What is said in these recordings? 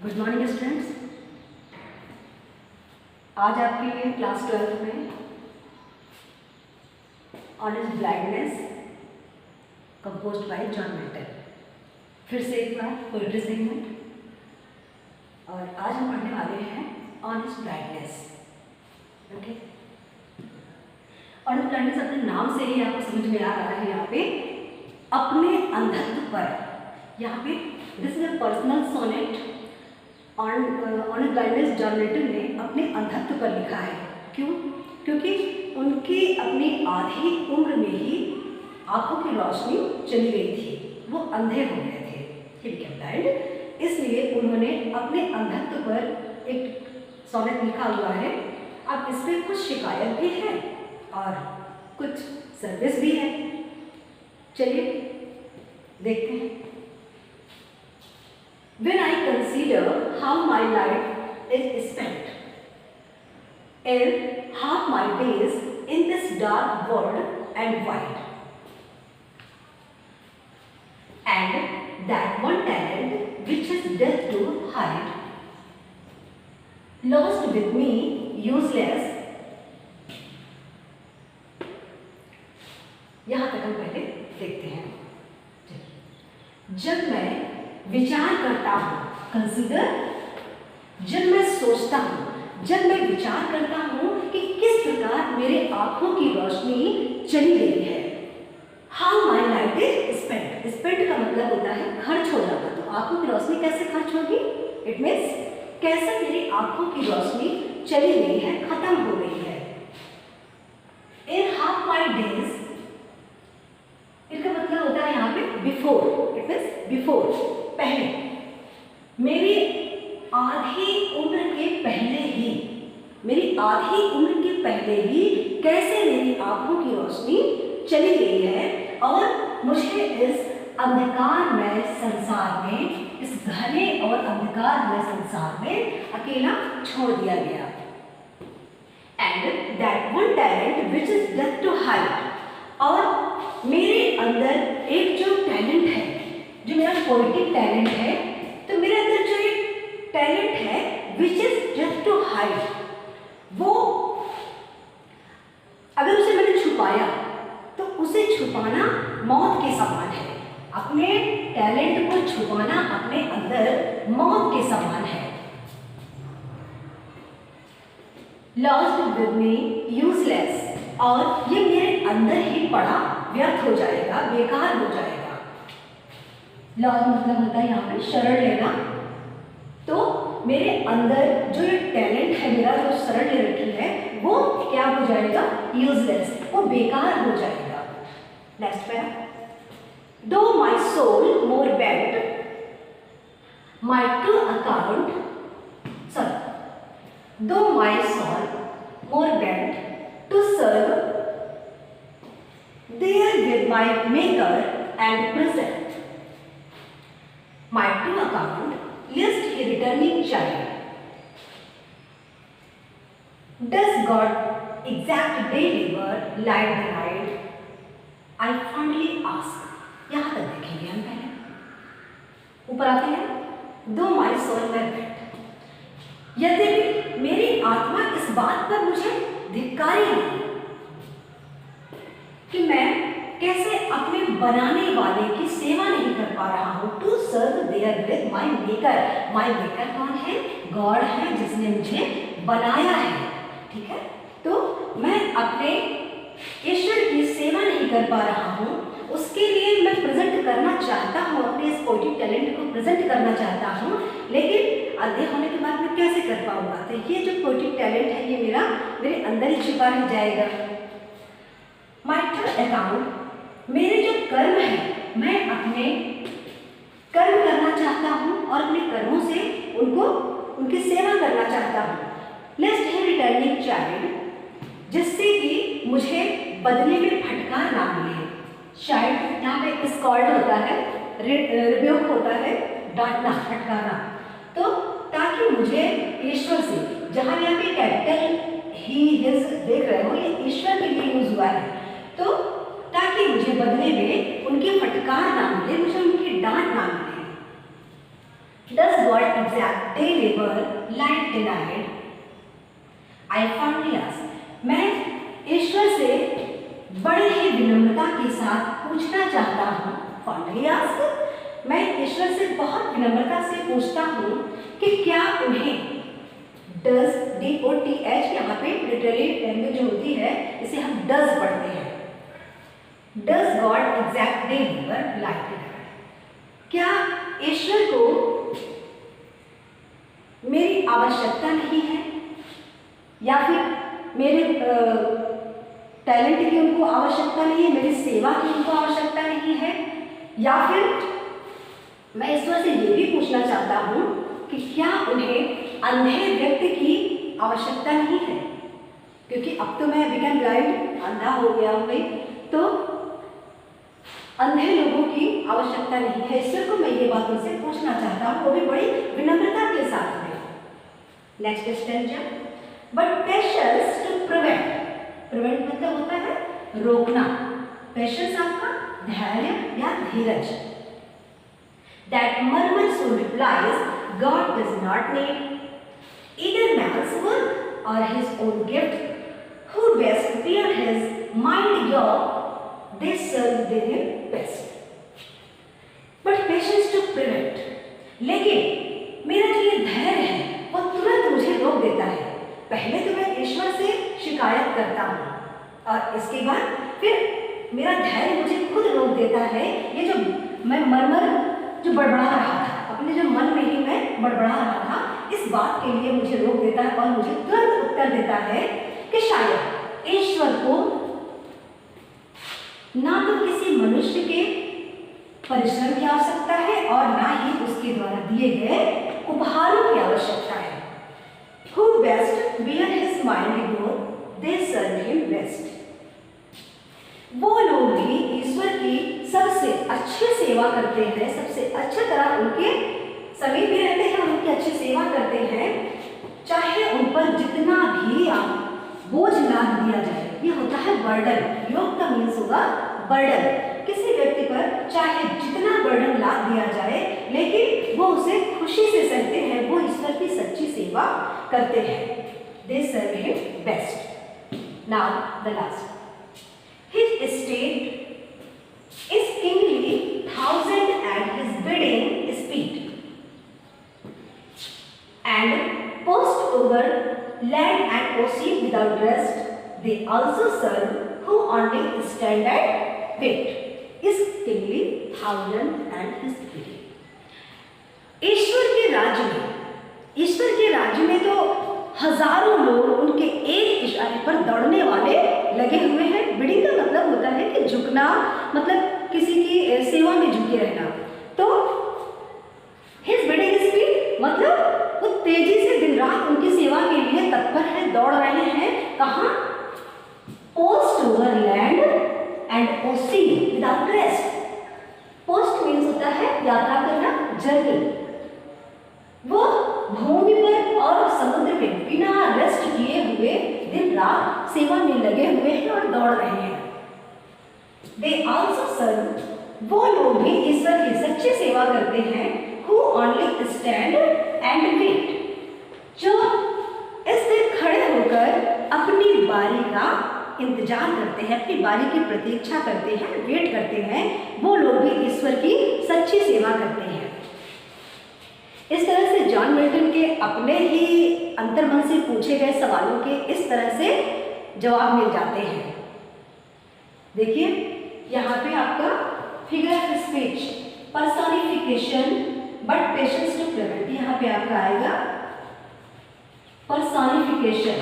Good morning students. आज आपके लिए क्लास 12 में on his blindness composed bye John Milton. फिर से एक बार पोएट्री सेगमेंट, और आज हम पढ़ने वाले हैं on his blindness. Okay, on his blindness अपने नाम से ही आपको समझ में आ रहा है। यहाँ पे अपने अंधत्व पर, यहाँ पे this is a personal sonnet on his blindness. John Milton ने अपने अंधत्व पर लिखा है। क्यों? क्योंकि उनकी अपनी आधी उम्र में ही आंखों की रोशनी चली गई थी, वो अंधे हो गए थे, ही बिकेम ब्लाइंड। इसलिए उन्होंने अपने अंधत्व पर एक सोनेट लिखा हुआ है। अब इस पर कुछ शिकायत भी है और कुछ सर्विस भी है। चलिए देखते हैं। When I consider how my life is spent, and half my days in this dark world and wide, and that one talent which is death to hide, lost with me, useless. यहाँ तक हम पहले देखते हैं। जब मैं विचार करता हूँ, कंसीडर, जब मैं सोचता हूँ, जब मैं विचार करता हूँ कि किस प्रकार मेरे आंखों की रोशनी चली गई है। How my light is spent. Spent का मतलब होता है खर्च हो जाना। तो आंखों की रोशनी कैसे खर्च होगी? इट मीन्स कैसे मेरी आंखों की रोशनी चली गई है, खत्म हो गई है। इन हाफ माई डेज, इसका मतलब होता है यहाँ पे बिफोर। इट मीन्स बिफोर, पहले, मेरी आधी उम्र के पहले ही, मेरी आधी उम्र के पहले ही कैसे मेरी आंखों की रोशनी चली गई है और मुझे इस अंधकारमय संसार में, इस घने और अंधकारमय संसार में अकेला छोड़ दिया गया। And that one talent which is death to hide, और मेरे अंदर एक जो टैलेंट है, जो मेरा पोएटिक टैलेंट है, तो मेरे अंदर जो एक टैलेंट है which is just to hide, वो अगर उसे मैंने छुपाया तो उसे छुपाना मौत के समान है। अपने टैलेंट को छुपाना अपने अंदर मौत के समान है। लॉस्ट विद मी, यूजलेस, और ये मेरे अंदर ही पड़ा व्यर्थ हो जाएगा, बेकार हो जाएगा। लॉस मतलब होता है यहाँ पे शरण लेना। तो मेरे अंदर जो ये टैलेंट है, मेरा जो शरण ले रखी है, वो क्या हो जाएगा? यूजलेस, वो बेकार हो जाएगा। Next para. Though my soul more bent my to account, sorry, though my soul more bent to serve there with my Maker and present, my to account list a returning child. Does God exact day labor light the night? I fondly ask. यहाँ तक देखेंगे हम पहले। ऊपर आते हैं, दो my soul में बैठ, यद्यपि मेरी आत्मा इस बात पर मुझे धिक्कारी नहीं कि मैं कैसे अपने बनाने वाले की सेवा नहीं कर पा रहा हूँ। To serve there with my maker. My maker कौन है? गॉड है, जिसने मुझे बनाया है। ठीक है, तो मैं अपने ईश्वर की सेवा नहीं कर पा रहा हूँ। उसके लिए मैं प्रेजेंट करना चाहता हूँ, अपने इस पोएटिक टैलेंट को प्रेजेंट करना चाहता हूँ, लेकिन अंधे होने के बाद मैं कैसे कर पाऊंगा? तो ये जो पोएटिक टैलेंट है, ये मेरे अंदर ही छिपा रह जाएगा। माई टू अकाउंट, मेरे जो कर्म है, मैं अपने कर्म करना चाहता हूँ और अपने कर्मों से उनकी सेवा करना चाहता हूँ। लेस्ट है रिटर्निंग चाइल्ड, जिससे कि मुझे बदले में फटकार ना मिले। शायद यहाँ पे स्कॉल्ड होता है, रिब्यूक होता है, डांटना, फटकारना। तो ताकि मुझे ईश्वर से, जहाँ यहाँ पे कैपिटल ही हिज देख रहे हो, ये ईश्वर के लिए यूज हुआ है, तो ताकि मुझे बदले में उनकी फटकार ना मिले, मुझे उनकी डांट ना मिले। Does God God exact day labor light denied? I fondly ask. मैं ईश्वर से बड़े ही विनम्रता के साथ पूछना चाहता हूँ. Fondly ask. मैं ईश्वर से बहुत विनम्रता से पूछता हूँ कि क्या उन्हें does D-O-T-H यहाँ पे लिटरली लैंग्वेज जो होती है इसे हम does पढ़ते हैं. Does God exact day labor light denied? क्या ईश्वर को मेरी आवश्यकता नहीं है या फिर मेरे टैलेंट की उनको आवश्यकता नहीं है, मेरी सेवा की उनको आवश्यकता नहीं है, या फिर मैं ईश्वर से ये भी पूछना चाहता हूँ कि क्या उन्हें अंधे व्यक्ति की आवश्यकता नहीं है, क्योंकि अब तो मैं बिकम ब्लाइंड अंधा हो गया हूँ भाई, तो अंधे लोगों की आवश्यकता नहीं है. ईश्वर को मैं ये बात उनसे पूछना चाहता हूँ, वो भी बड़ी विनम्रता के साथ में. Next stanza. But patience to prevent मतलब होता है रोकना. पेशेंस आपका धैर्य या धीरज. That murmur soon replies God does not need either man's work or his own gift. Who best bear his mind your they serve their best. But patience to prevent. लेकिन मेरा जो ये धैर्य है वो तुरंत मुझे रोक देता है. पहले तो मैं ईश्वर से शिकायत करता हूँ और इसके बाद फिर मेरा धैर्य मुझे खुद रोक देता है. ये जो मैं मरमर जो बड़बड़ा रहा था, अपने जो मन में ही मैं बड़बड़ा रहा था, इस बात के लिए मुझे रोक देता है और मुझे तुरंत उत्तर देता है कि शायद ईश्वर को ना तो किसी मनुष्य के परिश्रम की आवश्यकता है और ना ही उसके द्वारा दिए गए उपहारों की आवश्यकता है. Who best bear his mind growth, they serve him best. वो लोग भी ईश्वर की सबसे अच्छी सेवा करते हैं, सबसे अच्छी तरह उनके समीप में रहते हैं और उनकी अच्छी सेवा करते हैं, चाहे उन पर जितना भी बोझ लाद दिया जाए. ये होता है बर्डन. योग का मीन्स होगा बर्डन. किसी व्यक्ति पर चाहे जितना बर्डन लाद दिया जाए लेकिन वो उसे खुशी से सहते हैं, वो ईश्वर की सच्ची सेवा करते हैं. They serve him best. Now the last. His estate is kingly, thousand at his bidding speed, and post over land and ocean without rest. They also serve who only stand at wait. Is kingly, thousand and his bidding. ईश्वर के राज्य में तो हजारों लोग उनके एक इशारे पर दौड़ने वाले लगे हुए हैं. बिडिंग का मतलब होता है कि झुकना, मतलब किसी की सेवा में झुके रहना. तो हिज बिडिंग स्पीड मतलब वो तेजी से दिन रात उनकी सेवा के लिए तत्पर है, दौड़ रहे हैं. कहाँ? Post over land and ossein without rest. Post means होता है यात्रा करना, जर्नी. वो भूमि पर और समुद्र में बिना रेस्ट किए हुए दिन रात सेवा में लगे हुए हैं और दौड़ रहे हैं. They also serve, वो लोग भी ईश्वर की सच्ची सेवा करते हैं. Who only stand and wait, जो इस दिन खड़े होकर अपनी बारी का इंतजार करते हैं, अपनी बारी की प्रतीक्षा करते हैं, वेट करते हैं. वो लोग भी ईश्वर की सच्ची सेवा करते हैं. इस तरह से जॉन मिल्टन के अपने ही अंतर्मन से पूछे गए सवालों के इस तरह से जवाब मिल जाते हैं. देखिए यहाँ पे आपका figure of speech, personification but patience to prevent. यहाँ पे आपका आएगा पर्सोनिफिकेशन.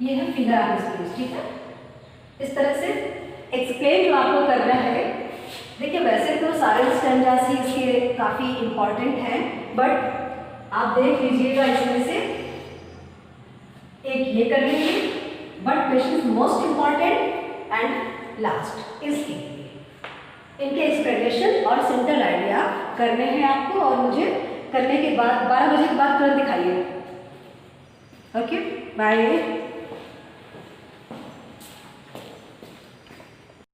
ये है फिगर ऑफ स्पीच. ठीक है, इस तरह से एक्सप्लेन जो आपको करना है. देखिए वैसे तो सारे स्टैंजास ही इसके काफ़ी इम्पॉर्टेंट हैं, बट आप देख लीजिएगा इसमें से एक ये कर लीजिए, but patience most important and last इसकी. इनके एक्सप्लेनेशन और सिंपल आइडिया करने हैं आपको और मुझे करने के बाद 12 बजे के बाद तुरंत दिखाइए. Okay, bye.